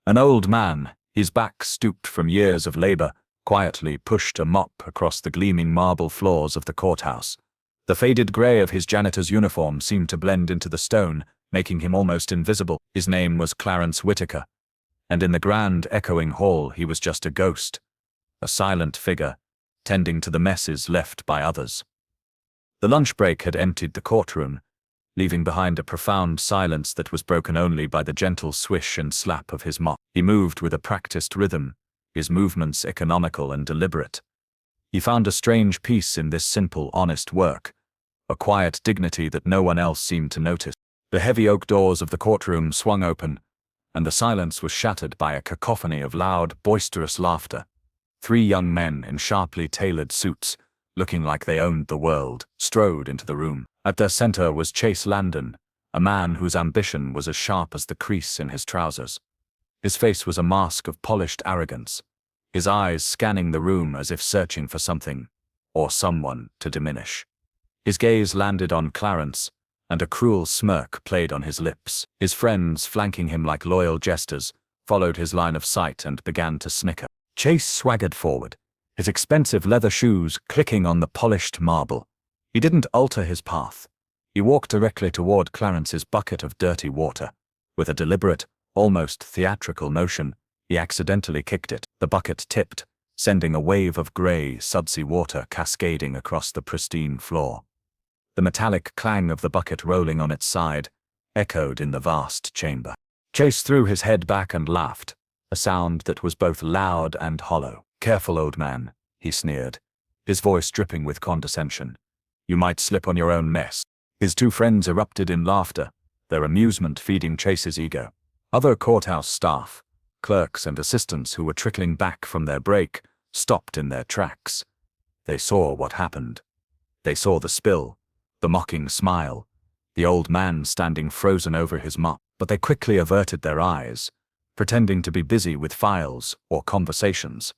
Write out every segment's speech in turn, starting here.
An old man, his back stooped from years of labor, quietly pushed a mop across the gleaming marble floors of the courthouse. The faded gray of his janitor's uniform seemed to blend into the stone, making him almost invisible. His name was Clarence Whitaker, and in the grand, echoing hall he was just a ghost, a silent figure, tending to the messes left by others. The lunch break had emptied the courtroom, leaving behind a profound silence that was broken only by the gentle swish and slap of his mop. He moved with a practiced rhythm, his movements economical and deliberate. He found a strange peace in this simple, honest work, a quiet dignity that no one else seemed to notice. The heavy oak doors of the courtroom swung open, and the silence was shattered by a cacophony of loud, boisterous laughter. 3 young men in sharply tailored suits, looking like they owned the world, strode into the room. At their center was Chase Landon, a man whose ambition was as sharp as the crease in his trousers. His face was a mask of polished arrogance, his eyes scanning the room as if searching for something, or someone, to diminish. His gaze landed on Clarence, and a cruel smirk played on his lips. His friends, flanking him like loyal jesters, followed his line of sight and began to snicker. Chase swaggered forward, his expensive leather shoes clicking on the polished marble. He didn't alter his path. He walked directly toward Clarence's bucket of dirty water. With a deliberate, almost theatrical motion, he accidentally kicked it. The bucket tipped, sending a wave of gray, sudsy water cascading across the pristine floor. The metallic clang of the bucket rolling on its side echoed in the vast chamber. Chase threw his head back and laughed, a sound that was both loud and hollow. "Careful, old man," he sneered, his voice dripping with condescension. "You might slip on your own mess." His 2 friends erupted in laughter, their amusement feeding Chase's ego. Other courthouse staff, clerks and assistants who were trickling back from their break, stopped in their tracks. They saw what happened. They saw the spill, the mocking smile, the old man standing frozen over his mop, but they quickly averted their eyes, pretending to be busy with files or conversations.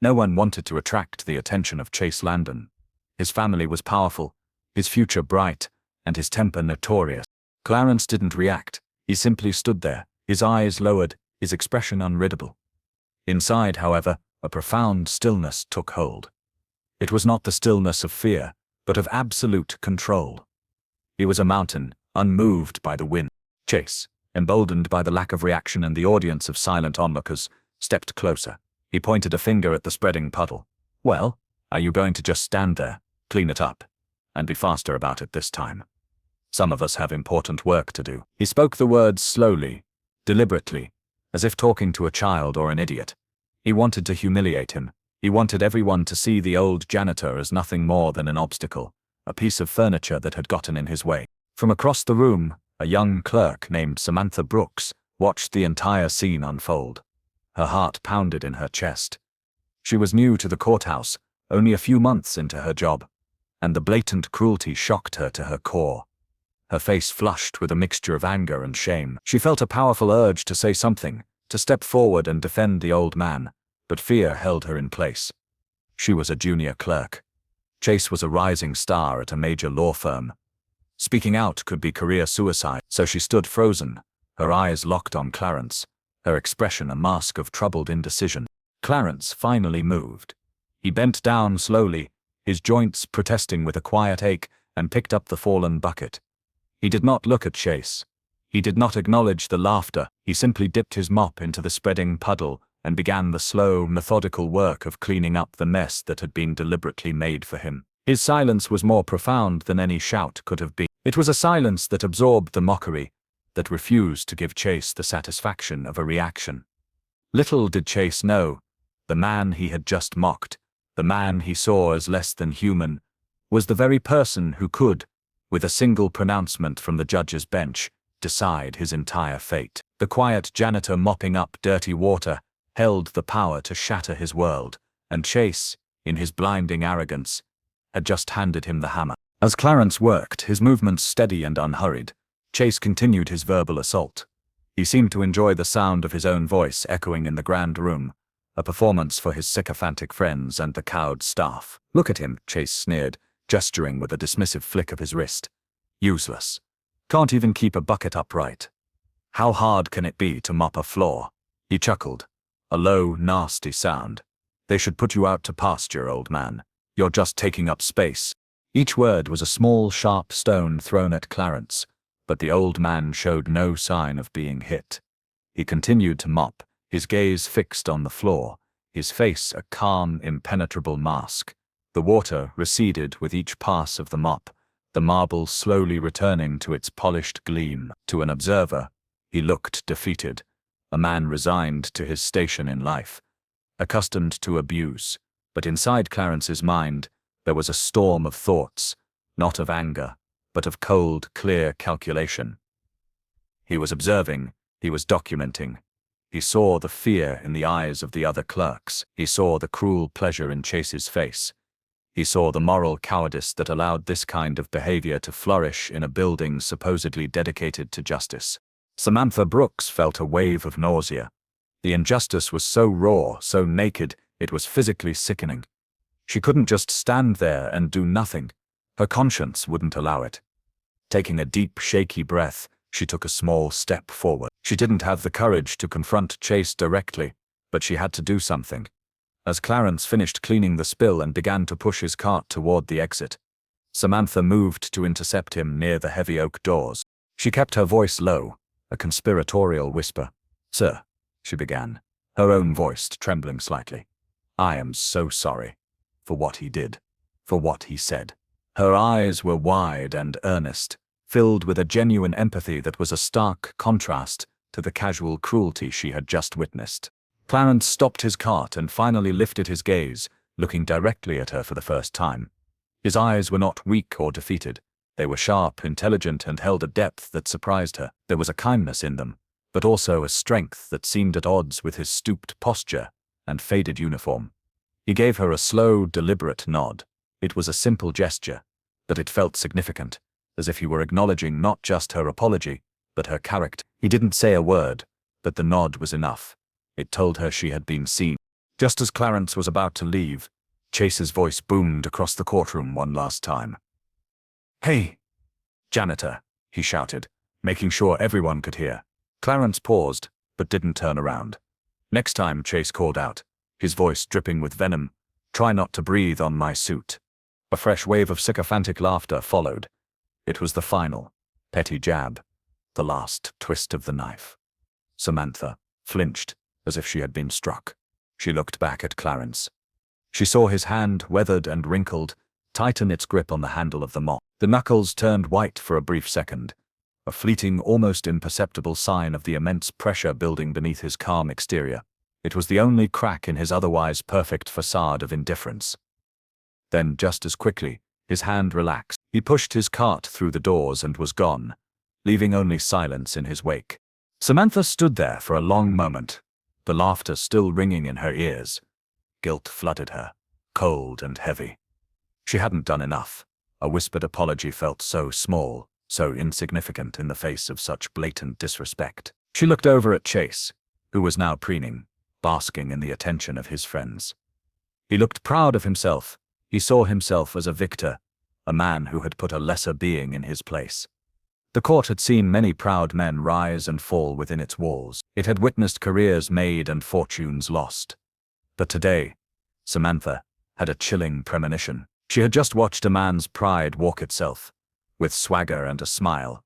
No one wanted to attract the attention of Chase Landon. His family was powerful, his future bright, and his temper notorious. Clarence didn't react. He simply stood there, his eyes lowered, his expression unreadable. Inside, however, a profound stillness took hold. It was not the stillness of fear, but of absolute control. He was a mountain, unmoved by the wind. Chase, emboldened by the lack of reaction and the audience of silent onlookers, stepped closer. He pointed a finger at the spreading puddle. "Well, are you going to just stand there, clean it up, and be faster about it this time? Some of us have important work to do." He spoke the words slowly, deliberately, as if talking to a child or an idiot. He wanted to humiliate him. He wanted everyone to see the old janitor as nothing more than an obstacle, a piece of furniture that had gotten in his way. From across the room, a young clerk named Samantha Brooks watched the entire scene unfold. Her heart pounded in her chest. She was new to the courthouse, only a few months into her job, and the blatant cruelty shocked her to her core. Her face flushed with a mixture of anger and shame. She felt a powerful urge to say something, to step forward and defend the old man, but fear held her in place. She was a junior clerk. Chase was a rising star at a major law firm. Speaking out could be career suicide, so she stood frozen, her eyes locked on Clarence, her expression a mask of troubled indecision. Clarence finally moved. He bent down slowly, his joints protesting with a quiet ache, and picked up the fallen bucket. He did not look at Chase. He did not acknowledge the laughter. He simply dipped his mop into the spreading puddle and began the slow, methodical work of cleaning up the mess that had been deliberately made for him. His silence was more profound than any shout could have been. It was a silence that absorbed the mockery, that refused to give Chase the satisfaction of a reaction. Little did Chase know, the man he had just mocked, the man he saw as less than human, was the very person who could, with a single pronouncement from the judge's bench, decide his entire fate. The quiet janitor mopping up dirty water held the power to shatter his world, and Chase, in his blinding arrogance, had just handed him the hammer. As Clarence worked, his movements steady and unhurried, Chase continued his verbal assault. He seemed to enjoy the sound of his own voice echoing in the grand room, a performance for his sycophantic friends and the cowed staff. "Look at him," Chase sneered, gesturing with a dismissive flick of his wrist. "Useless. Can't even keep a bucket upright. How hard can it be to mop a floor? He chuckled. A low, nasty sound. "They should put you out to pasture, old man. You're just taking up space." Each word was a small, sharp stone thrown at Clarence, but the old man showed no sign of being hit. He continued to mop, his gaze fixed on the floor, his face a calm, impenetrable mask. The water receded with each pass of the mop, the marble slowly returning to its polished gleam. To an observer, he looked defeated, a man resigned to his station in life, accustomed to abuse. But inside Clarence's mind, there was a storm of thoughts, not of anger, but of cold, clear calculation. He was observing, he was documenting. He saw the fear in the eyes of the other clerks. He saw the cruel pleasure in Chase's face. He saw the moral cowardice that allowed this kind of behavior to flourish in a building supposedly dedicated to justice. Samantha Brooks felt a wave of nausea. The injustice was so raw, so naked, it was physically sickening. She couldn't just stand there and do nothing. Her conscience wouldn't allow it. Taking a deep, shaky breath, she took a small step forward. She didn't have the courage to confront Chase directly, but she had to do something. As Clarence finished cleaning the spill and began to push his cart toward the exit, Samantha moved to intercept him near the heavy oak doors. She kept her voice low, a conspiratorial whisper. "Sir," she began, her own voice trembling slightly. "I am so sorry for what he did, for what he said." Her eyes were wide and earnest, filled with a genuine empathy that was a stark contrast to the casual cruelty she had just witnessed. Clarence stopped his cart and finally lifted his gaze, looking directly at her for the first time. His eyes were not weak or defeated. They were sharp, intelligent, and held a depth that surprised her. There was a kindness in them, but also a strength that seemed at odds with his stooped posture and faded uniform. He gave her a slow, deliberate nod. It was a simple gesture, but it felt significant, as if he were acknowledging not just her apology, but her character. He didn't say a word, but the nod was enough. It told her she had been seen. Just as Clarence was about to leave, Chase's voice boomed across the courtroom one last time. "Hey, janitor," he shouted, making sure everyone could hear. Clarence paused, but didn't turn around. "Next time," Chase called out, his voice dripping with venom, "try not to breathe on my suit." A fresh wave of sycophantic laughter followed. It was the final, petty jab, the last twist of the knife. Samantha flinched, as if she had been struck. She looked back at Clarence. She saw his hand, weathered and wrinkled, tighten its grip on the handle of the mop. The knuckles turned white for a brief second, a fleeting, almost imperceptible sign of the immense pressure building beneath his calm exterior. It was the only crack in his otherwise perfect facade of indifference. Then, just as quickly, his hand relaxed. He pushed his cart through the doors and was gone, leaving only silence in his wake. Samantha stood there for a long moment, the laughter still ringing in her ears. Guilt flooded her, cold and heavy. She hadn't done enough. A whispered apology felt so small, so insignificant in the face of such blatant disrespect. She looked over at Chase, who was now preening, basking in the attention of his friends. He looked proud of himself. He saw himself as a victor, a man who had put a lesser being in his place. The court had seen many proud men rise and fall within its walls. It had witnessed careers made and fortunes lost. But today, Samantha had a chilling premonition. She had just watched a man's pride walk itself, with swagger and a smile,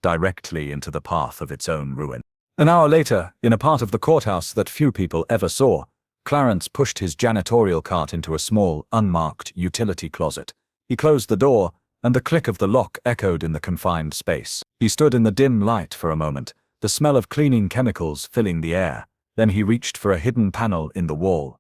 directly into the path of its own ruin. An hour later, in a part of the courthouse that few people ever saw, Clarence pushed his janitorial cart into a small, unmarked utility closet. He closed the door, and the click of the lock echoed in the confined space. He stood in the dim light for a moment, the smell of cleaning chemicals filling the air. Then he reached for a hidden panel in the wall.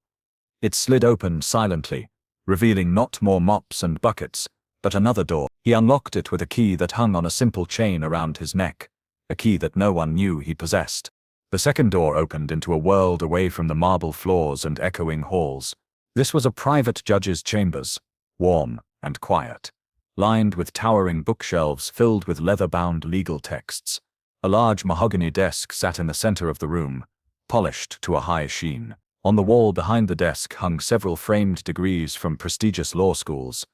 It slid open silently, revealing not more mops and buckets, but another door. He unlocked it with a key that hung on a simple chain around his neck, a key that no one knew he possessed. The second door opened into a world away from the marble floors and echoing halls. This was a private judge's chambers, warm and quiet, lined with towering bookshelves filled with leather-bound legal texts. A large mahogany desk sat in the center of the room, polished to a high sheen. On the wall behind the desk hung several framed degrees from prestigious law schools,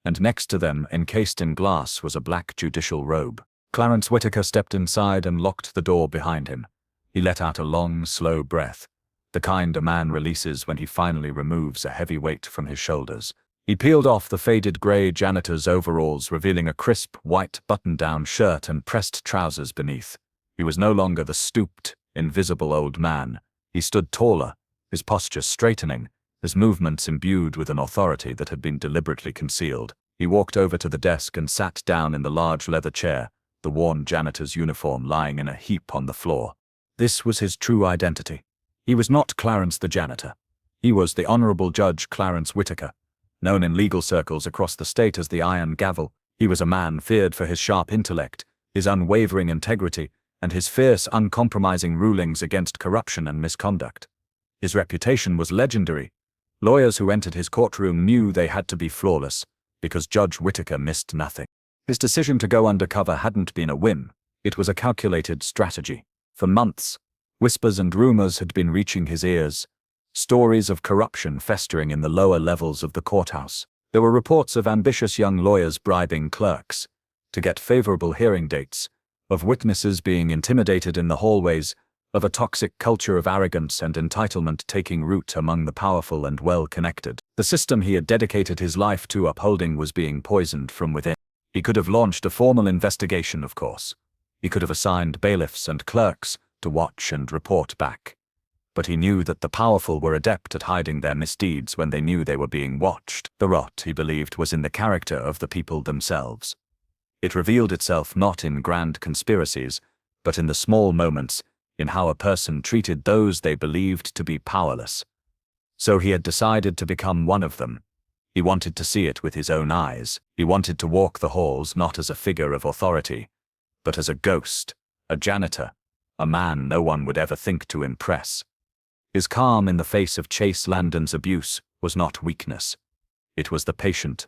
and next to them, encased in glass, was a black judicial robe. Clarence Whitaker stepped inside and locked the door behind him. He let out a long, slow breath, the kind a man releases when he finally removes a heavy weight from his shoulders. He peeled off the faded gray janitor's overalls, revealing a crisp, white button-down shirt and pressed trousers beneath. He was no longer the stooped, invisible old man. He stood taller, his posture straightening, his movements imbued with an authority that had been deliberately concealed. He walked over to the desk and sat down in the large leather chair, the worn janitor's uniform lying in a heap on the floor. This was his true identity. He was not Clarence the janitor. He was the Honorable Judge Clarence Whitaker, known in legal circles across the state as the Iron Gavel. He was a man feared for his sharp intellect, his unwavering integrity, and his fierce, uncompromising rulings against corruption and misconduct. His reputation was legendary. Lawyers who entered his courtroom knew they had to be flawless, because Judge Whitaker missed nothing. His decision to go undercover hadn't been a whim. It was a calculated strategy. For months, whispers and rumors had been reaching his ears, stories of corruption festering in the lower levels of the courthouse. There were reports of ambitious young lawyers bribing clerks to get favorable hearing dates, of witnesses being intimidated in the hallways, of a toxic culture of arrogance and entitlement taking root among the powerful and well-connected. The system he had dedicated his life to upholding was being poisoned from within. He could have launched a formal investigation, of course. He could have assigned bailiffs and clerks to watch and report back. But he knew that the powerful were adept at hiding their misdeeds when they knew they were being watched. The rot, he believed, was in the character of the people themselves. It revealed itself not in grand conspiracies, but in the small moments, in how a person treated those they believed to be powerless. So he had decided to become one of them. He wanted to see it with his own eyes. He wanted to walk the halls not as a figure of authority, but as a ghost, a janitor, a man no one would ever think to impress. His calm in the face of Chase Landon's abuse was not weakness. It was the patient,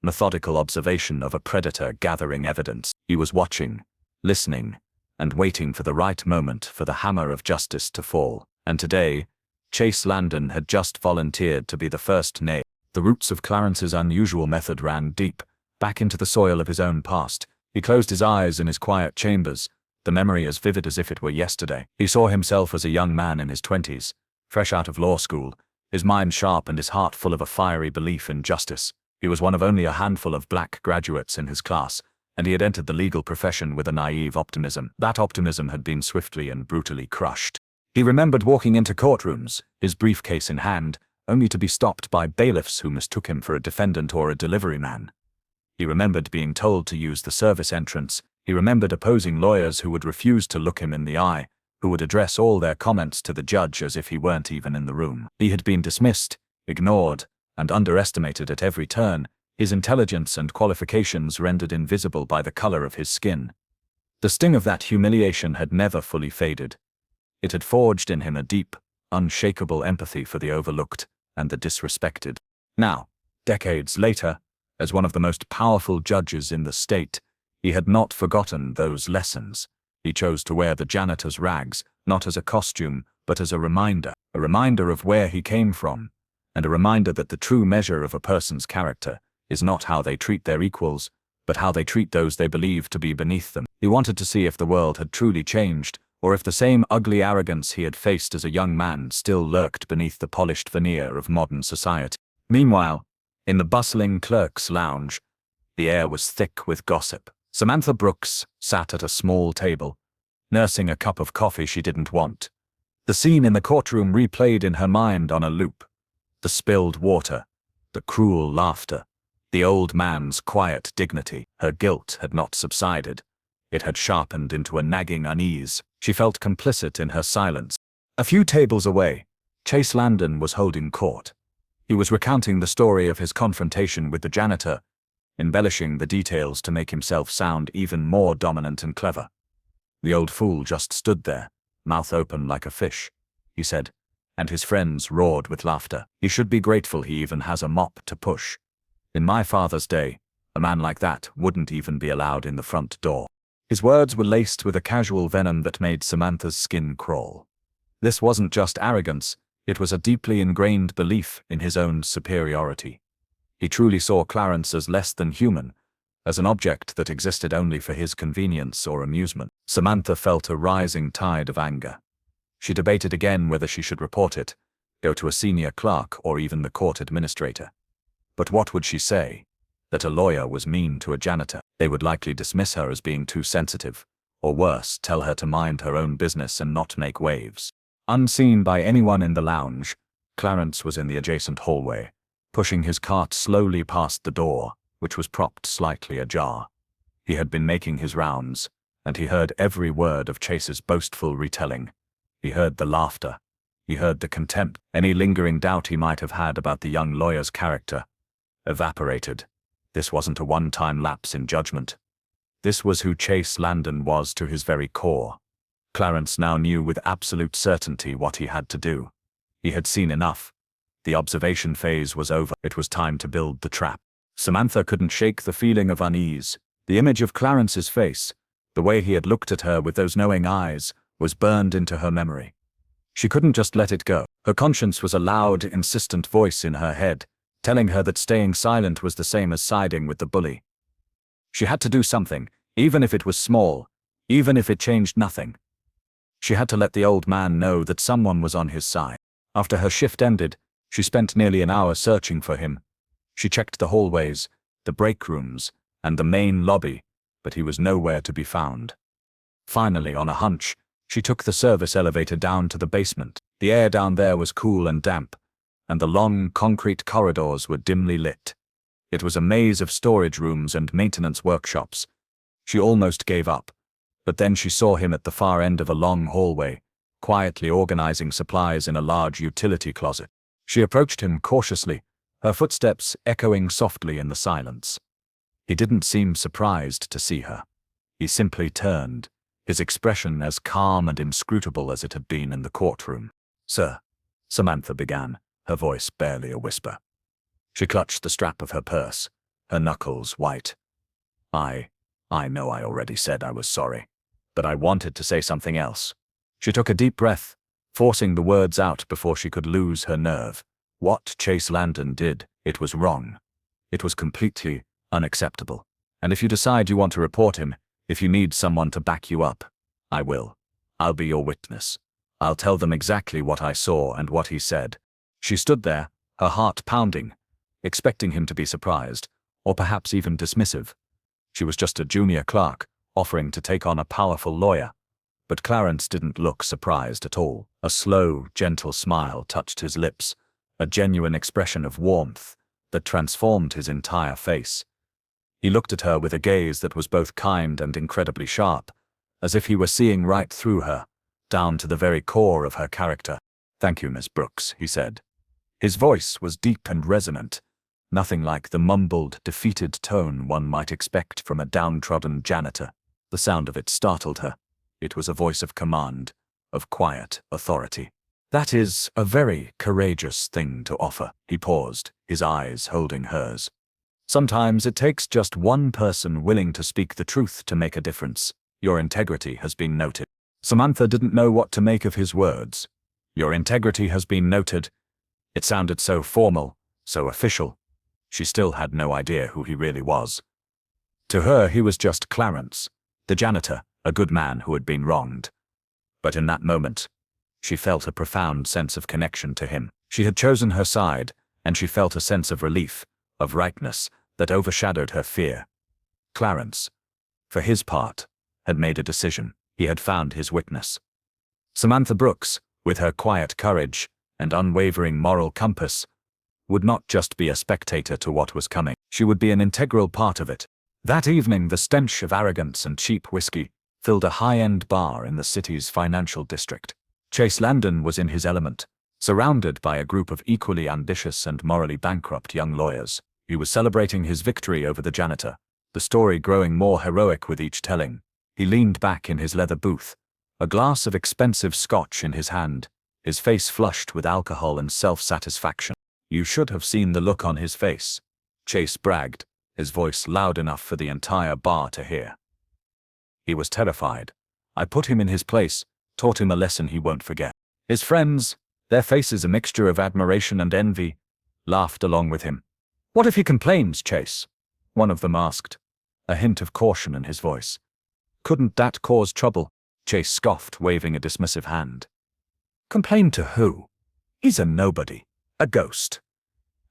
methodical observation of a predator gathering evidence. He was watching, listening, and waiting for the right moment for the hammer of justice to fall. And today, Chase Landon had just volunteered to be the first nail. The roots of Clarence's unusual method ran deep, back into the soil of his own past. He closed his eyes in his quiet chambers, the memory as vivid as if it were yesterday. He saw himself as a young man in his 20s, fresh out of law school, his mind sharp and his heart full of a fiery belief in justice. He was one of only a handful of black graduates in his class, and he had entered the legal profession with a naive optimism. That optimism had been swiftly and brutally crushed. He remembered walking into courtrooms, his briefcase in hand, only to be stopped by bailiffs who mistook him for a defendant or a delivery man. He remembered being told to use the service entrance. He remembered opposing lawyers who would refuse to look him in the eye, who would address all their comments to the judge as if he weren't even in the room. He had been dismissed, ignored, and underestimated at every turn, his intelligence and qualifications rendered invisible by the color of his skin. The sting of that humiliation had never fully faded. It had forged in him a deep, unshakable empathy for the overlooked and the disrespected. Now, decades later, as one of the most powerful judges in the state, he had not forgotten those lessons. He chose to wear the janitor's rags, not as a costume, but as a reminder of where he came from, and a reminder that the true measure of a person's character is not how they treat their equals, but how they treat those they believe to be beneath them. He wanted to see if the world had truly changed, or if the same ugly arrogance he had faced as a young man still lurked beneath the polished veneer of modern society. Meanwhile, in the bustling clerk's lounge, the air was thick with gossip. Samantha Brooks sat at a small table, nursing a cup of coffee she didn't want. The scene in the courtroom replayed in her mind on a loop. The spilled water, the cruel laughter, the old man's quiet dignity. Her guilt had not subsided. It had sharpened into a nagging unease. She felt complicit in her silence. A few tables away, Chase Landon was holding court. He was recounting the story of his confrontation with the janitor, embellishing the details to make himself sound even more dominant and clever. The old fool just stood there, mouth open like a fish, he said, and his friends roared with laughter. He should be grateful he even has a mop to push. In my father's day, a man like that wouldn't even be allowed in the front door. His words were laced with a casual venom that made Samantha's skin crawl. This wasn't just arrogance, it was a deeply ingrained belief in his own superiority. He truly saw Clarence as less than human, as an object that existed only for his convenience or amusement. Samantha felt a rising tide of anger. She debated again whether she should report it, go to a senior clerk or even the court administrator. But what would she say? That a lawyer was mean to a janitor? They would likely dismiss her as being too sensitive, or worse, tell her to mind her own business and not make waves. Unseen by anyone in the lounge, Clarence was in the adjacent hallway, pushing his cart slowly past the door, which was propped slightly ajar. He had been making his rounds, and he heard every word of Chase's boastful retelling. He heard the laughter. He heard the contempt. Any lingering doubt he might have had about the young lawyer's character evaporated. This wasn't a one-time lapse in judgment. This was who Chase Landon was to his very core. Clarence now knew with absolute certainty what he had to do. He had seen enough. The observation phase was over. It was time to build the trap. Samantha couldn't shake the feeling of unease. The image of Clarence's face, the way he had looked at her with those knowing eyes, was burned into her memory. She couldn't just let it go. Her conscience was a loud, insistent voice in her head, telling her that staying silent was the same as siding with the bully. She had to do something, even if it was small, even if it changed nothing. She had to let the old man know that someone was on his side. After her shift ended, she spent nearly an hour searching for him. She checked the hallways, the break rooms, and the main lobby, but he was nowhere to be found. Finally, on a hunch, she took the service elevator down to the basement. The air down there was cool and damp, and the long, concrete corridors were dimly lit. It was a maze of storage rooms and maintenance workshops. She almost gave up, but then she saw him at the far end of a long hallway, quietly organizing supplies in a large utility closet. She approached him cautiously, her footsteps echoing softly in the silence. He didn't seem surprised to see her. He simply turned, his expression as calm and inscrutable as it had been in the courtroom. "Sir," Samantha began, her voice barely a whisper. She clutched the strap of her purse, her knuckles white. I know I already said I was sorry, but I wanted to say something else." She took a deep breath, forcing the words out before she could lose her nerve. What Chase Landon did, it was wrong. It was completely unacceptable. And if you decide you want to report him, if you need someone to back you up, I will. I'll be your witness. I'll tell them exactly what I saw and what he said. She stood there, her heart pounding, expecting him to be surprised, or perhaps even dismissive. She was just a junior clerk, offering to take on a powerful lawyer. But Clarence didn't look surprised at all. A slow, gentle smile touched his lips, a genuine expression of warmth that transformed his entire face. He looked at her with a gaze that was both kind and incredibly sharp, as if he were seeing right through her, down to the very core of her character. "Thank you, Miss Brooks," he said. His voice was deep and resonant, nothing like the mumbled, defeated tone one might expect from a downtrodden janitor. The sound of it startled her. It was a voice of command, of quiet authority. "That is a very courageous thing to offer." He paused, his eyes holding hers. "Sometimes it takes just one person willing to speak the truth to make a difference. Your integrity has been noted." Samantha didn't know what to make of his words. Your integrity has been noted. It sounded so formal, so official. She still had no idea who he really was. To her, he was just Clarence, the janitor, a good man who had been wronged. But in that moment, she felt a profound sense of connection to him. She had chosen her side, and she felt a sense of relief, of rightness, that overshadowed her fear. Clarence, for his part, had made a decision. He had found his witness. Samantha Brooks, with her quiet courage and unwavering moral compass, would not just be a spectator to what was coming. She would be an integral part of it. That evening, the stench of arrogance and cheap whiskey filled a high-end bar in the city's financial district. Chase Landon was in his element, surrounded by a group of equally ambitious and morally bankrupt young lawyers. He was celebrating his victory over the janitor, the story growing more heroic with each telling. He leaned back in his leather booth, a glass of expensive scotch in his hand, his face flushed with alcohol and self-satisfaction. "You should have seen the look on his face," Chase bragged, his voice loud enough for the entire bar to hear. "He was terrified. I put him in his place, taught him a lesson he won't forget." His friends, their faces a mixture of admiration and envy, laughed along with him. "What if he complains, Chase?" one of them asked, a hint of caution in his voice. "Couldn't that cause trouble?" Chase scoffed, waving a dismissive hand. Complain to who? He's a nobody, a ghost.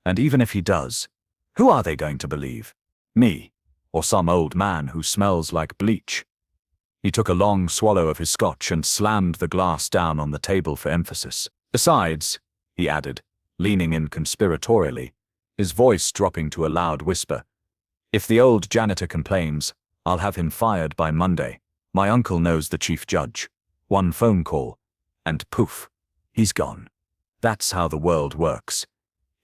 And even if he does, who are they going to believe? Me, or some old man who smells like bleach? He took a long swallow of his scotch and slammed the glass down on the table for emphasis. Besides, he added, leaning in conspiratorially, his voice dropping to a loud whisper, if the old janitor complains, I'll have him fired by Monday. My uncle knows the chief judge. One phone call, and poof, he's gone. That's how the world works.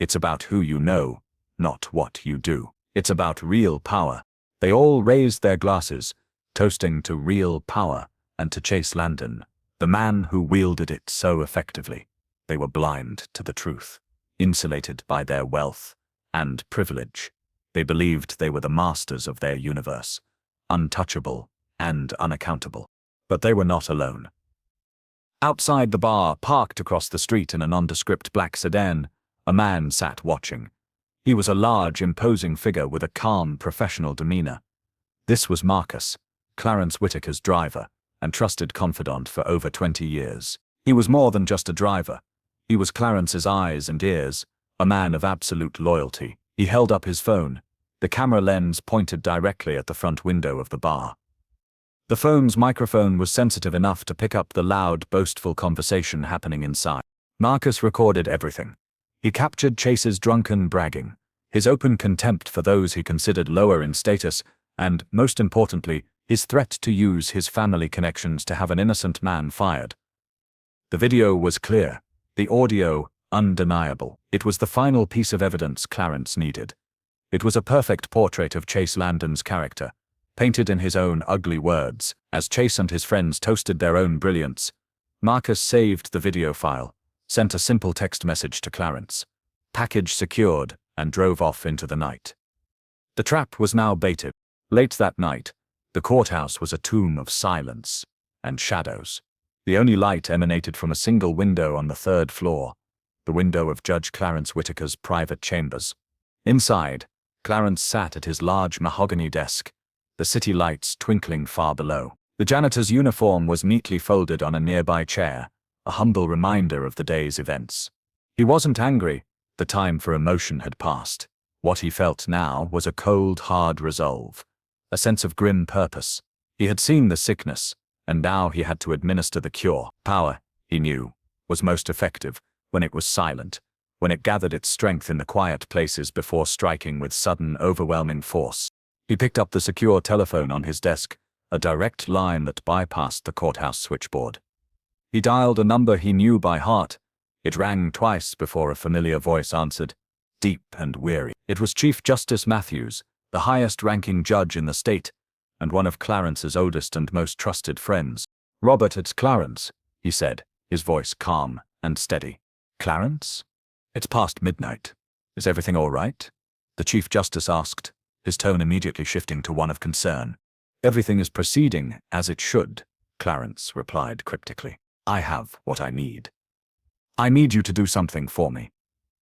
It's about who you know, not what you do. It's about real power. They all raised their glasses, toasting to real power and to Chase Landon, the man who wielded it so effectively. They were blind to the truth, insulated by their wealth and privilege. They believed they were the masters of their universe, untouchable and unaccountable. But they were not alone. Outside the bar, parked across the street in a nondescript black sedan, a man sat watching. He was a large, imposing figure with a calm, professional demeanor. This was Marcus, Clarence Whitaker's driver and trusted confidant for over 20 years. He was more than just a driver. He was Clarence's eyes and ears, a man of absolute loyalty. He held up his phone, the camera lens pointed directly at the front window of the bar. The phone's microphone was sensitive enough to pick up the loud, boastful conversation happening inside. Marcus recorded everything. He captured Chase's drunken bragging, his open contempt for those he considered lower in status, and, most importantly, his threat to use his family connections to have an innocent man fired. The video was clear, the audio undeniable. It was the final piece of evidence Clarence needed. It was a perfect portrait of Chase Landon's character, painted in his own ugly words. As Chase and his friends toasted their own brilliance, Marcus saved the video file, sent a simple text message to Clarence, package secured, and drove off into the night. The trap was now baited. Late that night, the courthouse was a tomb of silence and shadows. The only light emanated from a single window on the 3rd floor, the window of Judge Clarence Whitaker's private chambers. Inside, Clarence sat at his large mahogany desk, the city lights twinkling far below. The janitor's uniform was neatly folded on a nearby chair, a humble reminder of the day's events. He wasn't angry. The time for emotion had passed. What he felt now was a cold, hard resolve, a sense of grim purpose. He had seen the sickness, and now he had to administer the cure. Power, he knew, was most effective when it was silent, when it gathered its strength in the quiet places before striking with sudden, overwhelming force. He picked up the secure telephone on his desk, a direct line that bypassed the courthouse switchboard. He dialed a number he knew by heart. It rang twice before a familiar voice answered, deep and weary. It was Chief Justice Matthews, the highest-ranking judge in the state, and one of Clarence's oldest and most trusted friends. Robert, it's Clarence, he said, his voice calm and steady. Clarence? It's past midnight. Is everything all right? The Chief Justice asked, his tone immediately shifting to one of concern. Everything is proceeding as it should, Clarence replied cryptically. I have what I need. I need you to do something for me.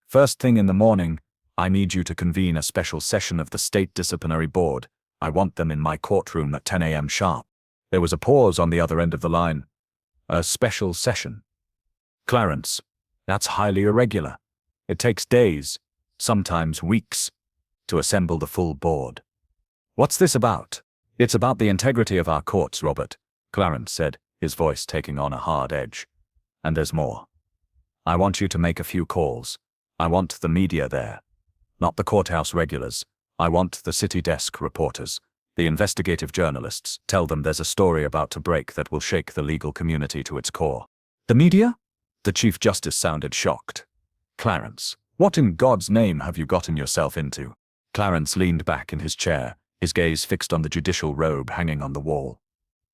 First thing in the morning, I need you to convene a special session of the State Disciplinary Board. I want them in my courtroom at 10 a.m. sharp. There was a pause on the other end of the line. A special session. Clarence, that's highly irregular. It takes days, sometimes weeks, to assemble the full board. What's this about? It's about the integrity of our courts, Robert, Clarence said, his voice taking on a hard edge. And there's more. I want you to make a few calls. I want the media there. Not the courthouse regulars. I want the city desk reporters, the investigative journalists. Tell them there's a story about to break that will shake the legal community to its core. The media? The Chief Justice sounded shocked. Clarence, what in God's name have you gotten yourself into? Clarence leaned back in his chair, his gaze fixed on the judicial robe hanging on the wall.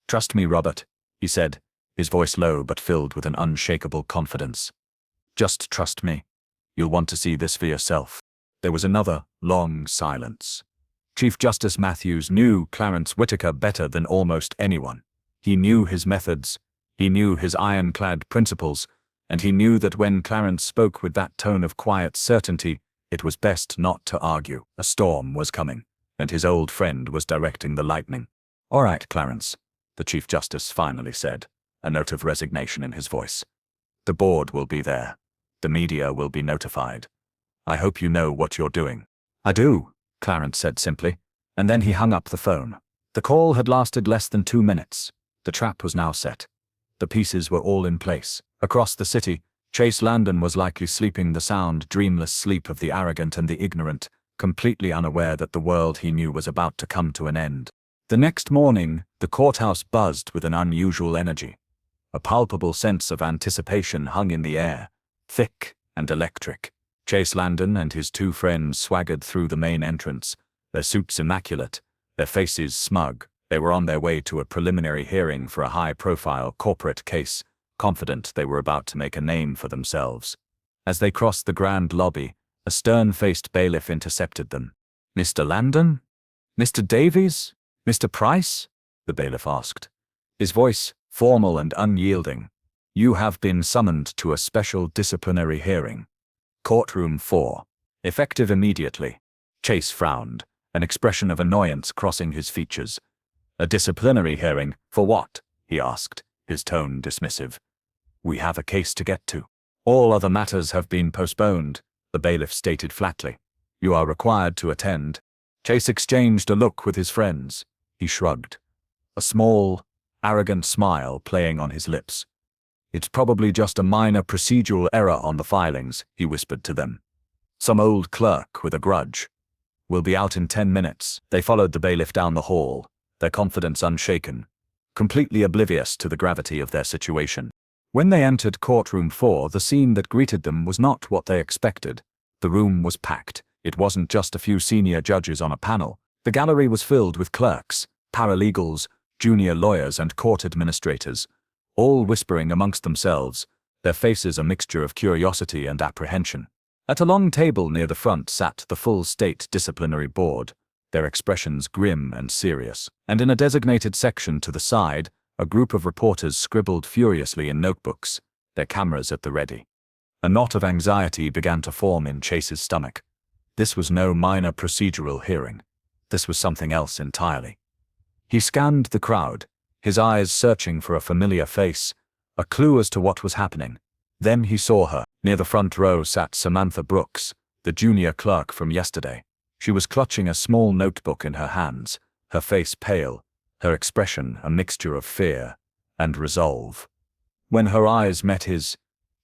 Trust me, Robert, he said, his voice low but filled with an unshakable confidence. Just trust me. You'll want to see this for yourself. There was another long silence. Chief Justice Matthews knew Clarence Whitaker better than almost anyone. He knew his methods, he knew his ironclad principles, and he knew that when Clarence spoke with that tone of quiet certainty, it was best not to argue. A storm was coming, and his old friend was directing the lightning. All right, Clarence, the Chief Justice finally said, a note of resignation in his voice. The board will be there. The media will be notified. I hope you know what you're doing." "I do," Clarence said simply, and then he hung up the phone. The call had lasted less than 2 minutes. The trap was now set. The pieces were all in place. Across the city, Chase Landon was likely sleeping the sound, dreamless sleep of the arrogant and the ignorant, completely unaware that the world he knew was about to come to an end. The next morning, the courthouse buzzed with an unusual energy. A palpable sense of anticipation hung in the air, thick and electric. Chase Landon and his 2 friends swaggered through the main entrance, their suits immaculate, their faces smug. They were on their way to a preliminary hearing for a high-profile corporate case, confident they were about to make a name for themselves. As they crossed the grand lobby, a stern-faced bailiff intercepted them. "Mr. Landon? Mr. Davies? Mr. Price?" the bailiff asked, his voice formal and unyielding. "You have been summoned to a special disciplinary hearing. Courtroom 4. Effective immediately." Chase frowned, an expression of annoyance crossing his features. "A disciplinary hearing? For what?" he asked, his tone dismissive. "We have a case to get to." "All other matters have been postponed," the bailiff stated flatly. "You are required to attend." Chase exchanged a look with his friends. He shrugged, a small, arrogant smile playing on his lips. "It's probably just a minor procedural error on the filings," he whispered to them. "Some old clerk with a grudge. We'll be out in 10 minutes. They followed the bailiff down the hall, their confidence unshaken, completely oblivious to the gravity of their situation. When they entered courtroom 4, the scene that greeted them was not what they expected. The room was packed. It wasn't just a few senior judges on a panel. The gallery was filled with clerks, paralegals, junior lawyers, and court administrators, all whispering amongst themselves, their faces a mixture of curiosity and apprehension. At a long table near the front sat the full state disciplinary board, their expressions grim and serious, and in a designated section to the side, a group of reporters scribbled furiously in notebooks, their cameras at the ready. A knot of anxiety began to form in Chase's stomach. This was no minor procedural hearing. This was something else entirely. He scanned the crowd, his eyes searching for a familiar face, a clue as to what was happening. Then he saw her. Near the front row sat Samantha Brooks, the junior clerk from yesterday. She was clutching a small notebook in her hands, her face pale, her expression a mixture of fear and resolve. When her eyes met his,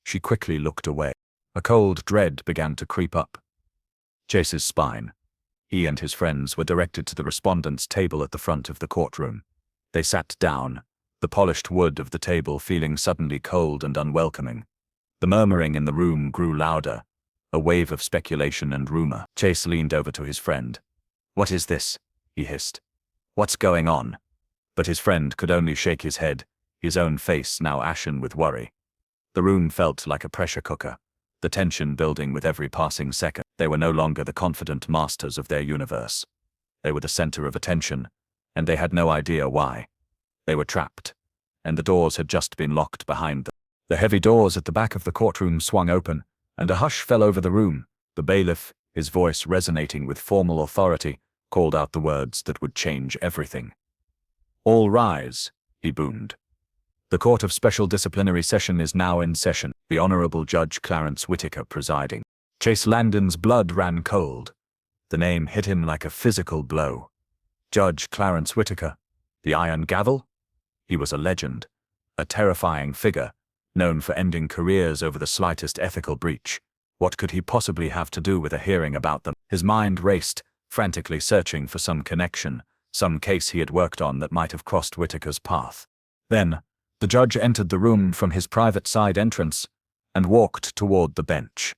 she quickly looked away. A cold dread began to creep up Chase's spine. He and his friends were directed to the respondents' table at the front of the courtroom. They sat down, the polished wood of the table feeling suddenly cold and unwelcoming. The murmuring in the room grew louder, a wave of speculation and rumor. Chase leaned over to his friend. "What is this?" he hissed. "What's going on?" But his friend could only shake his head, his own face now ashen with worry. The room felt like a pressure cooker, the tension building with every passing second. They were no longer the confident masters of their universe. They were the center of attention, and they had no idea why. They were trapped, and the doors had just been locked behind them. The heavy doors at the back of the courtroom swung open, and a hush fell over the room. The bailiff, his voice resonating with formal authority, called out the words that would change everything. "All rise," he boomed. "The Court of Special Disciplinary Session is now in session, the Honorable Judge Clarence Whitaker presiding." Chase Landon's blood ran cold. The name hit him like a physical blow. Judge Clarence Whitaker, the Iron Gavel? He was a legend, a terrifying figure, known for ending careers over the slightest ethical breach. What could he possibly have to do with a hearing about them? His mind raced, frantically searching for some connection, some case he had worked on that might have crossed Whitaker's path. Then, the judge entered the room from his private side entrance and walked toward the bench.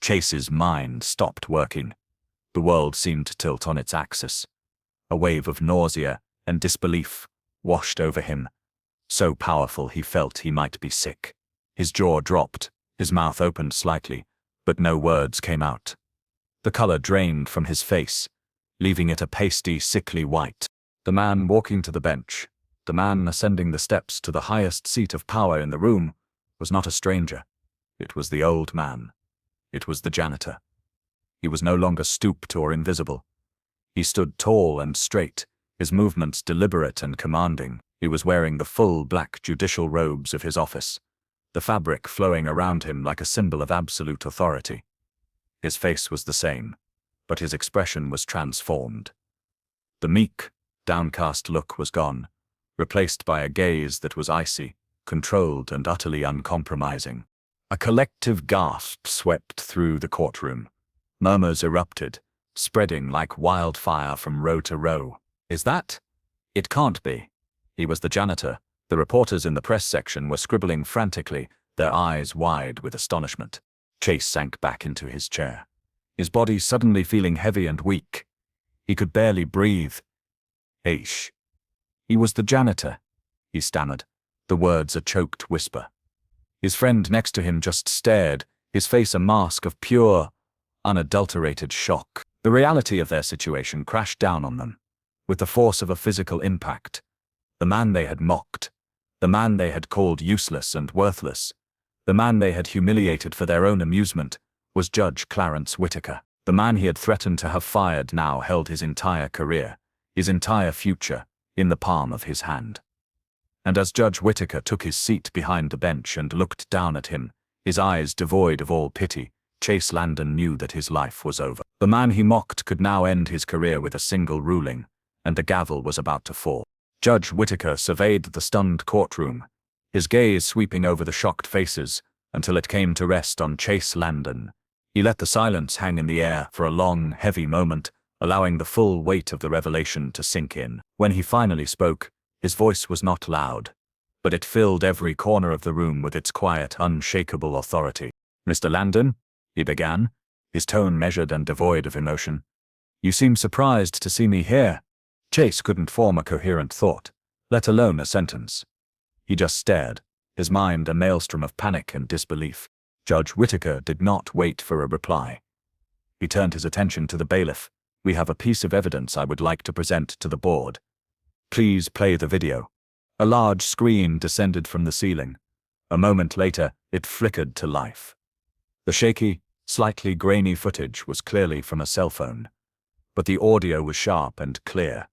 Chase's mind stopped working. The world seemed to tilt on its axis. A wave of nausea and disbelief washed over him, so powerful he felt he might be sick. His jaw dropped, his mouth opened slightly, but no words came out. The color drained from his face, leaving it a pasty, sickly white. The man walking to the bench, the man ascending the steps to the highest seat of power in the room, was not a stranger. It was the old man. It was the janitor. He was no longer stooped or invisible. He stood tall and straight, his movements deliberate and commanding. He was wearing the full black judicial robes of his office, the fabric flowing around him like a symbol of absolute authority. His face was the same, but his expression was transformed. The meek, downcast look was gone, replaced by a gaze that was icy, controlled, and utterly uncompromising. A collective gasp swept through the courtroom. Murmurs erupted, spreading like wildfire from row to row. "Is that? It can't be." He was the janitor. The reporters in the press section were scribbling frantically, their eyes wide with astonishment. Chase sank back into his chair, his body suddenly feeling heavy and weak. He could barely breathe. "Aish." He was the janitor, he stammered, the words a choked whisper. His friend next to him just stared, his face a mask of pure, unadulterated shock. The reality of their situation crashed down on them, with the force of a physical impact. The man they had mocked, the man they had called useless and worthless, the man they had humiliated for their own amusement, was Judge Clarence Whitaker. The man he had threatened to have fired now held his entire career, his entire future, in the palm of his hand. And as Judge Whitaker took his seat behind the bench and looked down at him, his eyes devoid of all pity, Chase Landon knew that his life was over. The man he mocked could now end his career with a single ruling, and the gavel was about to fall. Judge Whitaker surveyed the stunned courtroom, his gaze sweeping over the shocked faces until it came to rest on Chase Landon. He let the silence hang in the air for a long, heavy moment, allowing the full weight of the revelation to sink in. When he finally spoke, his voice was not loud, but it filled every corner of the room with its quiet, unshakable authority. "Mr. Landon," he began, his tone measured and devoid of emotion. "You seem surprised to see me here." Chase couldn't form a coherent thought, let alone a sentence. He just stared, his mind a maelstrom of panic and disbelief. Judge Whitaker did not wait for a reply. He turned his attention to the bailiff. "We have a piece of evidence I would like to present to the board. Please play the video." A large screen descended from the ceiling. A moment later, it flickered to life. The shaky, slightly grainy footage was clearly from a cell phone, but the audio was sharp and clear.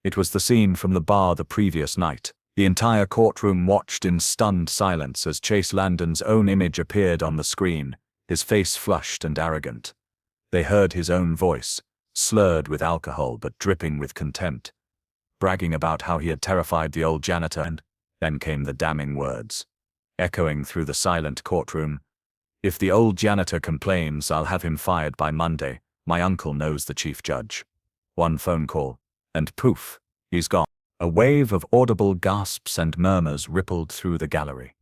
It was the scene from the bar the previous night. The entire courtroom watched in stunned silence as Chase Landon's own image appeared on the screen, his face flushed and arrogant. They heard his own voice, slurred with alcohol but dripping with contempt, bragging about how he had terrified the old janitor, and then came the damning words, echoing through the silent courtroom. "If the old janitor complains, I'll have him fired by Monday. My uncle knows the chief judge." One phone call, and poof, he's gone. A wave of audible gasps and murmurs rippled through the gallery.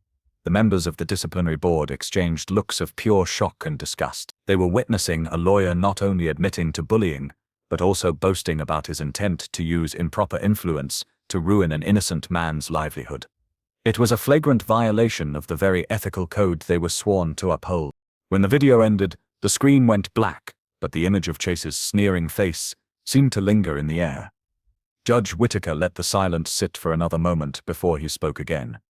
The members of the disciplinary board exchanged looks of pure shock and disgust. They were witnessing a lawyer not only admitting to bullying, but also boasting about his intent to use improper influence to ruin an innocent man's livelihood. It was a flagrant violation of the very ethical code they were sworn to uphold. When the video ended, the screen went black, but the image of Chase's sneering face seemed to linger in the air. Judge Whitaker let the silence sit for another moment before he spoke again.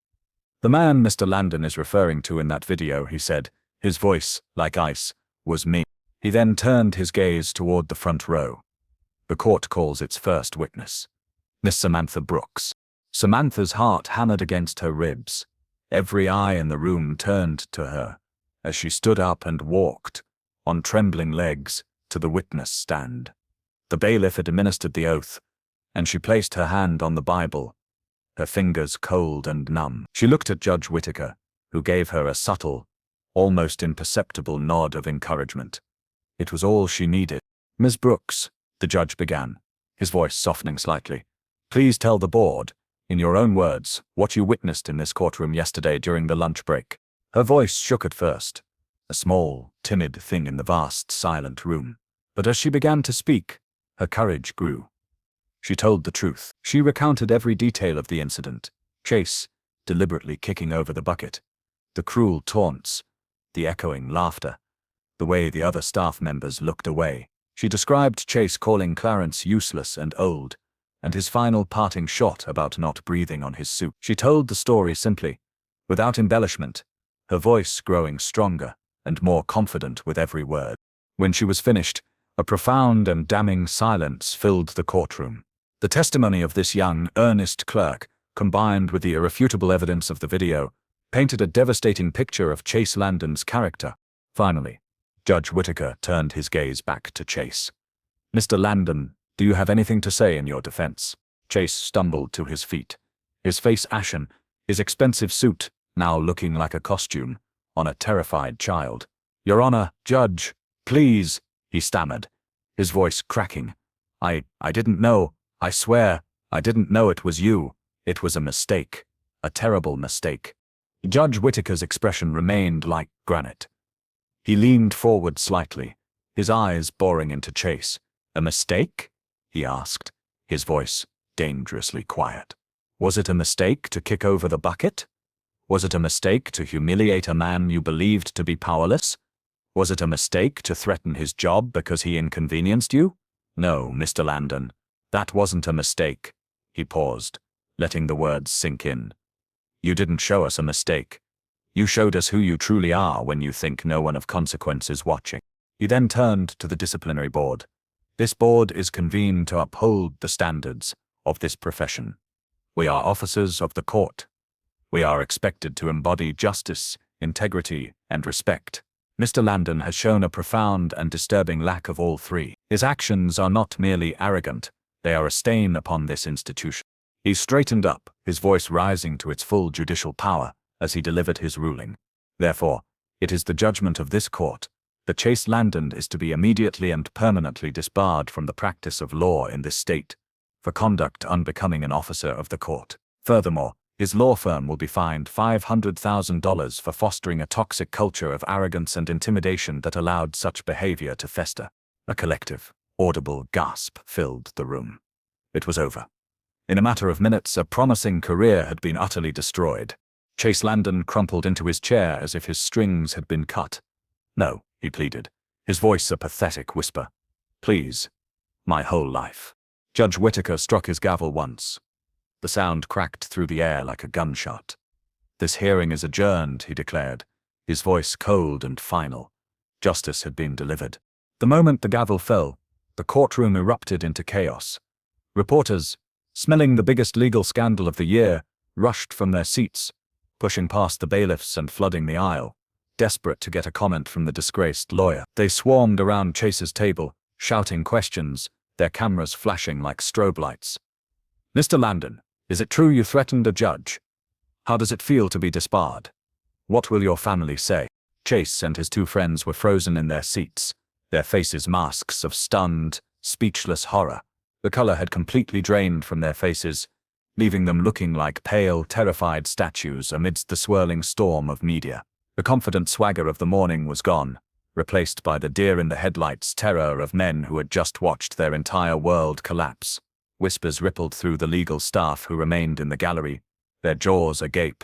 "The man Mr. Landon is referring to in that video," he said, his voice, like ice, "was me." He then turned his gaze toward the front row. "The court calls its first witness, Miss Samantha Brooks." Samantha's heart hammered against her ribs. Every eye in the room turned to her as she stood up and walked, on trembling legs, to the witness stand. The bailiff had administered the oath, and she placed her hand on the Bible, her fingers cold and numb. She looked at Judge Whitaker, who gave her a subtle, almost imperceptible nod of encouragement. It was all she needed. "Ms. Brooks," the judge began, his voice softening slightly, "please tell the board, in your own words, what you witnessed in this courtroom yesterday during the lunch break." Her voice shook at first, a small, timid thing in the vast, silent room. But as she began to speak, her courage grew. She told the truth. She recounted every detail of the incident. Chase, deliberately kicking over the bucket, the cruel taunts, the echoing laughter, the way the other staff members looked away. She described Chase calling Clarence useless and old, and his final parting shot about not breathing on his suit. She told the story simply, without embellishment, her voice growing stronger and more confident with every word. When she was finished, a profound and damning silence filled the courtroom. The testimony of this young, earnest clerk, combined with the irrefutable evidence of the video, painted a devastating picture of Chase Landon's character. Finally, Judge Whittaker turned his gaze back to Chase. "Mr. Landon, do you have anything to say in your defense?" Chase stumbled to his feet, his face ashen, his expensive suit now looking like a costume on a terrified child. "Your Honor, Judge, please," he stammered, his voice cracking. I didn't know. I swear, I didn't know it was you. It was a mistake. A terrible mistake." Judge Whittaker's expression remained like granite. He leaned forward slightly, his eyes boring into Chase. "A mistake?" he asked, his voice dangerously quiet. "Was it a mistake to kick over the bucket? Was it a mistake to humiliate a man you believed to be powerless? Was it a mistake to threaten his job because he inconvenienced you? No, Mr. Landon, that wasn't a mistake." He paused, letting the words sink in. "You didn't show us a mistake. You showed us who you truly are when you think no one of consequence is watching." He then turned to the disciplinary board. "This board is convened to uphold the standards of this profession. We are officers of the court. We are expected to embody justice, integrity, and respect. Mr. Landon has shown a profound and disturbing lack of all three. His actions are not merely arrogant, they are a stain upon this institution." He straightened up, his voice rising to its full judicial power as he delivered his ruling. "Therefore, it is the judgment of this court that Chase Landon is to be immediately and permanently disbarred from the practice of law in this state for conduct unbecoming an officer of the court. Furthermore, his law firm will be fined $500,000 for fostering a toxic culture of arrogance and intimidation that allowed such behavior to fester." A collective, audible gasp filled the room. It was over. In a matter of minutes, a promising career had been utterly destroyed. Chase Landon crumpled into his chair as if his strings had been cut. "No," he pleaded, his voice a pathetic whisper. "Please, my whole life." Judge Whittaker struck his gavel once. The sound cracked through the air like a gunshot. "This hearing is adjourned," he declared, his voice cold and final. Justice had been delivered. The moment the gavel fell, the courtroom erupted into chaos. Reporters, smelling the biggest legal scandal of the year, rushed from their seats, pushing past the bailiffs and flooding the aisle, desperate to get a comment from the disgraced lawyer. They swarmed around Chase's table, shouting questions, their cameras flashing like strobe lights. "Mr. Landon, is it true you threatened a judge? How does it feel to be disbarred? What will your family say?" Chase and his two friends were frozen in their seats, their faces masks of stunned, speechless horror. The color had completely drained from their faces, leaving them looking like pale, terrified statues amidst the swirling storm of media. The confident swagger of the morning was gone, replaced by the deer-in-the-headlights terror of men who had just watched their entire world collapse. Whispers rippled through the legal staff who remained in the gallery, their jaws agape.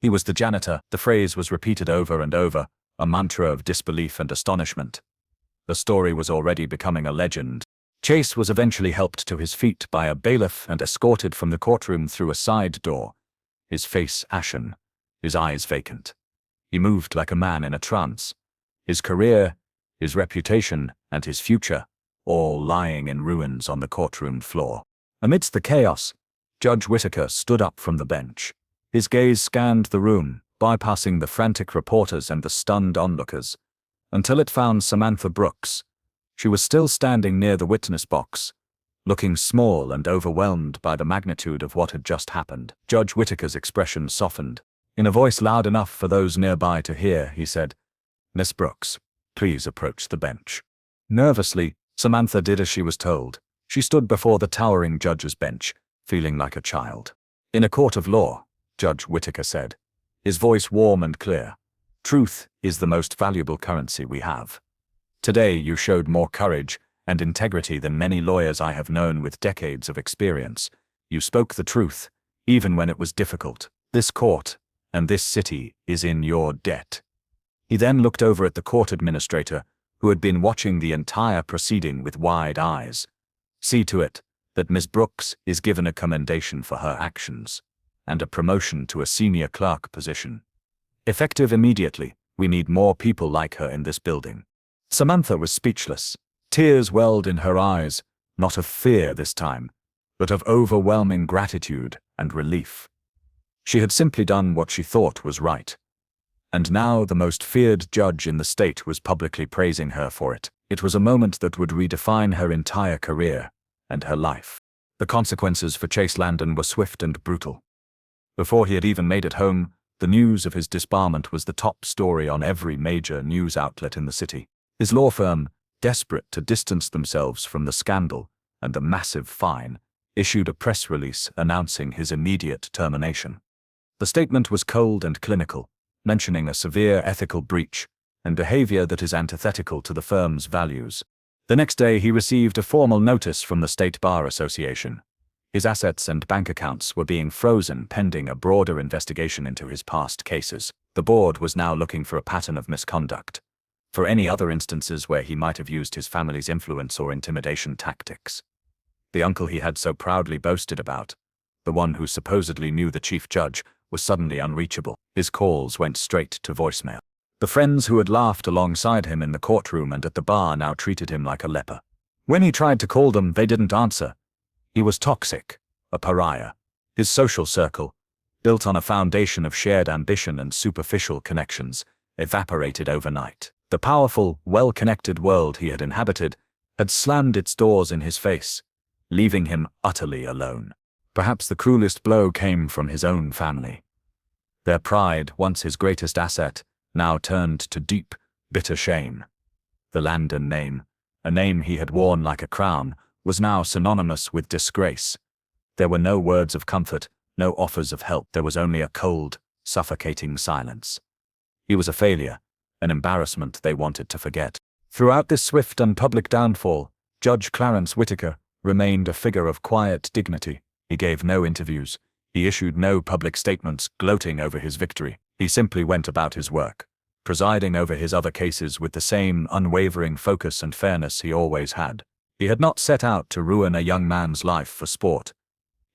"He was the janitor," the phrase was repeated over and over, a mantra of disbelief and astonishment. The story was already becoming a legend. Chase was eventually helped to his feet by a bailiff and escorted from the courtroom through a side door, his face ashen, his eyes vacant. He moved like a man in a trance, his career, his reputation, and his future, all lying in ruins on the courtroom floor. Amidst the chaos, Judge Whittaker stood up from the bench. His gaze scanned the room, bypassing the frantic reporters and the stunned onlookers, until it found Samantha Brooks. She was still standing near the witness box, looking small and overwhelmed by the magnitude of what had just happened. Judge Whittaker's expression softened. In a voice loud enough for those nearby to hear, he said, "Miss Brooks, please approach the bench." Nervously, Samantha did as she was told. She stood before the towering judge's bench, feeling like a child. "In a court of law," Judge Whittaker said, his voice warm and clear, "truth is the most valuable currency we have. Today you showed more courage and integrity than many lawyers I have known with decades of experience. You spoke the truth, even when it was difficult. This court and this city is in your debt." He then looked over at the court administrator, who had been watching the entire proceeding with wide eyes. "See to it that Miss Brooks is given a commendation for her actions, and a promotion to a senior clerk position. Effective immediately, we need more people like her in this building." Samantha was speechless. Tears welled in her eyes, not of fear this time, but of overwhelming gratitude and relief. She had simply done what she thought was right. And now the most feared judge in the state was publicly praising her for it. It was a moment that would redefine her entire career and her life. The consequences for Chase Landon were swift and brutal. Before he had even made it home, the news of his disbarment was the top story on every major news outlet in the city. His law firm, desperate to distance themselves from the scandal and the massive fine, issued a press release announcing his immediate termination. The statement was cold and clinical, mentioning a severe ethical breach and behavior that is antithetical to the firm's values. The next day he received a formal notice from the State Bar Association. His assets and bank accounts were being frozen pending a broader investigation into his past cases. The board was now looking for a pattern of misconduct, for any other instances where he might have used his family's influence or intimidation tactics. The uncle he had so proudly boasted about, the one who supposedly knew the chief judge, was suddenly unreachable. His calls went straight to voicemail. The friends who had laughed alongside him in the courtroom and at the bar now treated him like a leper. When he tried to call them, they didn't answer. He was toxic, a pariah. His social circle, built on a foundation of shared ambition and superficial connections, evaporated overnight. The powerful, well-connected world he had inhabited had slammed its doors in his face, leaving him utterly alone. Perhaps the cruelest blow came from his own family. Their pride, once his greatest asset, now turned to deep, bitter shame. The Landon name, a name he had worn like a crown, was now synonymous with disgrace. There were no words of comfort, no offers of help. There was only a cold, suffocating silence. He was a failure, an embarrassment they wanted to forget. Throughout this swift and public downfall, Judge Clarence Whitaker remained a figure of quiet dignity. He gave no interviews. He issued no public statements gloating over his victory. He simply went about his work, presiding over his other cases with the same unwavering focus and fairness he always had. He had not set out to ruin a young man's life for sport.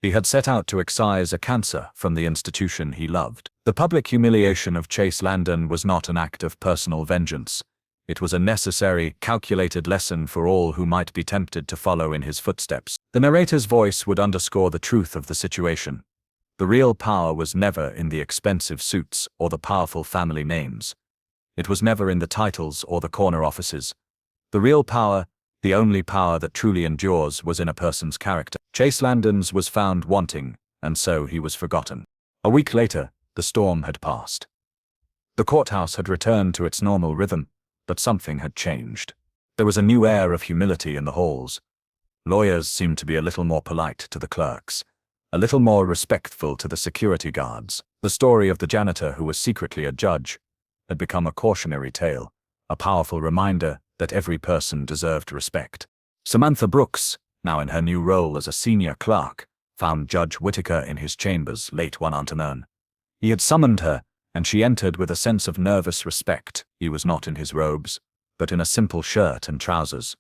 He had set out to excise a cancer from the institution he loved. The public humiliation of Chase Landon was not an act of personal vengeance. It was a necessary, calculated lesson for all who might be tempted to follow in his footsteps. The narrator's voice would underscore the truth of the situation. The real power was never in the expensive suits or the powerful family names. It was never in the titles or the corner offices. The real power, the only power that truly endures, was in a person's character. Chase Landon's was found wanting, and so he was forgotten. A week later, the storm had passed. The courthouse had returned to its normal rhythm, but something had changed. There was a new air of humility in the halls. Lawyers seemed to be a little more polite to the clerks, a little more respectful to the security guards. The story of the janitor who was secretly a judge had become a cautionary tale, a powerful reminder that every person deserved respect. Samantha Brooks, now in her new role as a senior clerk, found Judge Whitaker in his chambers late one afternoon. He had summoned her, and she entered with a sense of nervous respect. He was not in his robes, but in a simple shirt and trousers,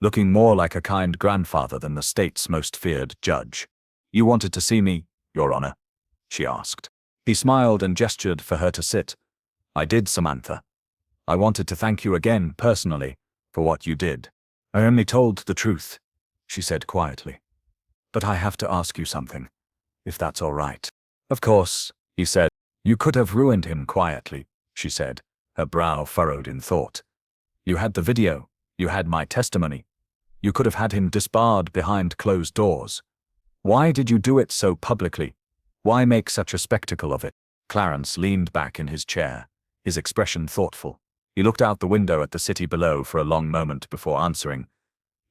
looking more like a kind grandfather than the state's most feared judge. "You wanted to see me, Your Honor?" she asked. He smiled and gestured for her to sit. "I did, Samantha. I wanted to thank you again, personally, for what you did." "I only told the truth," she said quietly. "But I have to ask you something, if that's all right." "Of course," he said. "You could have ruined him quietly," she said, her brow furrowed in thought. "You had the video. You had my testimony. You could have had him disbarred behind closed doors. Why did you do it so publicly? Why make such a spectacle of it?" Clarence leaned back in his chair, his expression thoughtful. He looked out the window at the city below for a long moment before answering.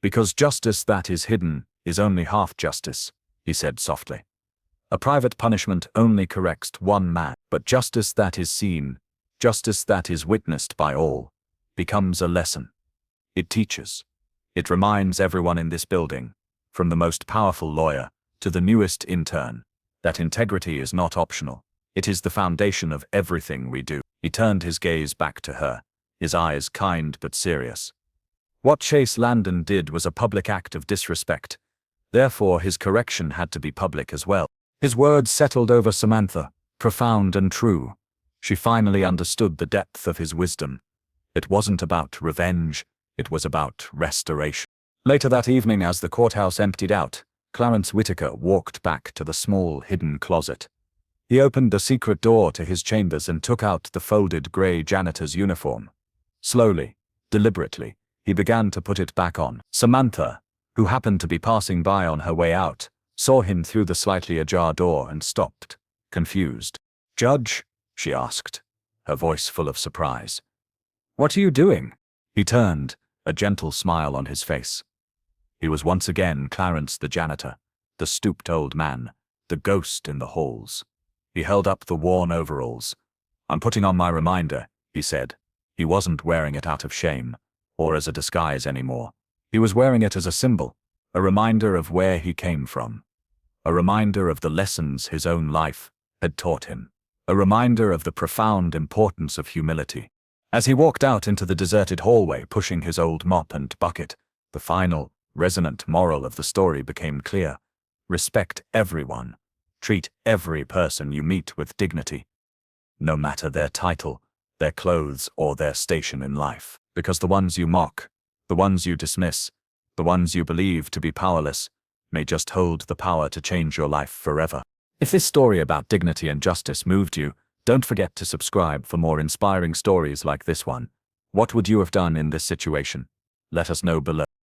"Because justice that is hidden is only half justice," he said softly. "A private punishment only corrects one man, but justice that is seen, justice that is witnessed by all, becomes a lesson. It teaches. It reminds everyone in this building, from the most powerful lawyer to the newest intern, that integrity is not optional. It is the foundation of everything we do." He turned his gaze back to her, his eyes kind but serious. What Chase Landon did was a public act of disrespect. Therefore, his correction had to be public as well. His words settled over Samantha, profound and true. She finally understood the depth of his wisdom. It wasn't about revenge, it was about restoration. Later that evening, as the courthouse emptied out, Clarence Whitaker walked back to the small hidden closet. He opened the secret door to his chambers and took out the folded gray janitor's uniform. Slowly, deliberately, he began to put it back on. Samantha, who happened to be passing by on her way out, saw him through the slightly ajar door and stopped, confused. "Judge?" she asked, her voice full of surprise. "What are you doing?" He turned, a gentle smile on his face. He was once again Clarence the janitor, the stooped old man, the ghost in the halls. He held up the worn overalls. "I'm putting on my reminder," he said. He wasn't wearing it out of shame, or as a disguise anymore. He was wearing it as a symbol, a reminder of where he came from. A reminder of the lessons his own life had taught him. A reminder of the profound importance of humility. As he walked out into the deserted hallway pushing his old mop and bucket, the final, resonant moral of the story became clear. Respect everyone. Treat every person you meet with dignity, no matter their title, their clothes, or their station in life. Because the ones you mock, the ones you dismiss, the ones you believe to be powerless, may just hold the power to change your life forever. If this story about dignity and justice moved you, don't forget to subscribe for more inspiring stories like this one. What would you have done in this situation? Let us know below.